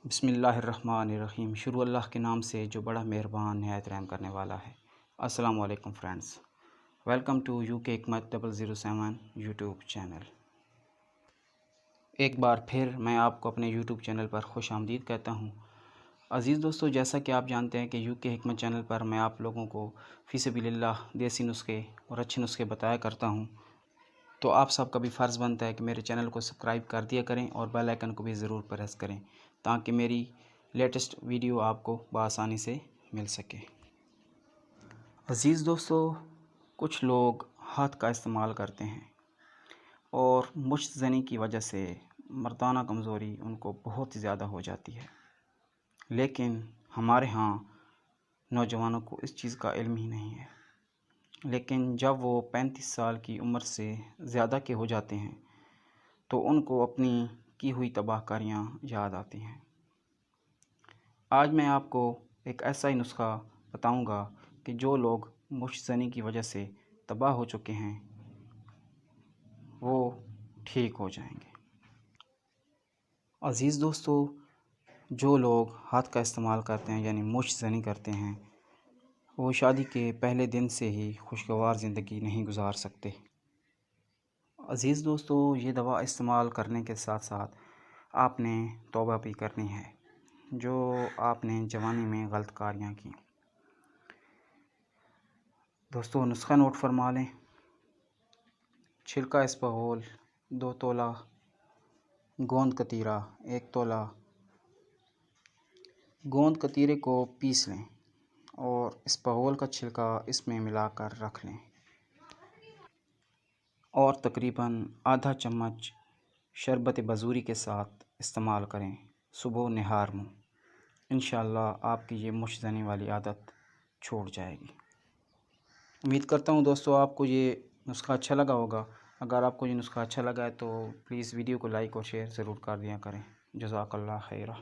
بسم اللہ الرحمن الرحیم۔ شروع اللہ کے نام سے جو بڑا مہربان نہایت رحم کرنے والا ہے۔ السلام علیکم فرینڈز، ویلکم ٹو UK حکمت 007 یوٹیوب چینل۔ ایک بار پھر میں آپ کو اپنے یوٹیوب چینل پر خوش آمدید کہتا ہوں۔ عزیز دوستو، جیسا کہ آپ جانتے ہیں کہ UK حکمت چینل پر میں آپ لوگوں کو فی سبیل اللہ دیسی نسخے اور اچھے نسخے بتایا کرتا ہوں، تو آپ سب کا بھی فرض بنتا ہے کہ میرے چینل کو سبسکرائب کر دیا کریں اور بیل آئیکن کو بھی ضرور پریس کریں تاکہ میری لیٹسٹ ویڈیو آپ کو بآسانی سے مل سکے۔ عزیز دوستو، کچھ لوگ ہاتھ کا استعمال کرتے ہیں اور مشت زنی کی وجہ سے مردانہ کمزوری ان کو بہت زیادہ ہو جاتی ہے، لیکن ہمارے ہاں نوجوانوں کو اس چیز کا علم ہی نہیں ہے۔ لیکن جب وہ 35 سال کی عمر سے زیادہ کے ہو جاتے ہیں تو ان کو اپنی کی ہوئی تباہ کاریاں یاد آتی ہیں۔ آج میں آپ کو ایک ایسا ہی نسخہ بتاؤں گا کہ جو لوگ مشت زنی کی وجہ سے تباہ ہو چکے ہیں وہ ٹھیک ہو جائیں گے۔ عزیز دوستو، جو لوگ ہاتھ کا استعمال کرتے ہیں یعنی مشت زنی کرتے ہیں، وہ شادی کے پہلے دن سے ہی خوشگوار زندگی نہیں گزار سکتے۔ عزیز دوستو، یہ دوا استعمال کرنے کے ساتھ ساتھ آپ نے توبہ بھی کرنی ہے جو آپ نے جوانی میں غلط کاریاں کی۔ دوستو، نسخہ نوٹ فرما لیں۔ چھلکا اسپغول 2 تولہ، گوند کتیرہ 1 تولہ۔ گوند کتیرے کو پیس لیں اور اسپغول کا چھلکا اس میں ملا کر رکھ لیں اور تقریباً آدھا چمچ شربت بزوری کے ساتھ استعمال کریں صبح نہار منہ۔ انشاءاللہ آپ کی یہ مشت زنی والی عادت چھوٹ جائے گی۔ امید کرتا ہوں دوستو آپ کو یہ نسخہ اچھا لگا ہوگا۔ اگر آپ کو یہ نسخہ اچھا لگا ہے تو پلیز ویڈیو کو لائک اور شیئر ضرور کر دیا کریں۔ جزاک اللہ خیرہ۔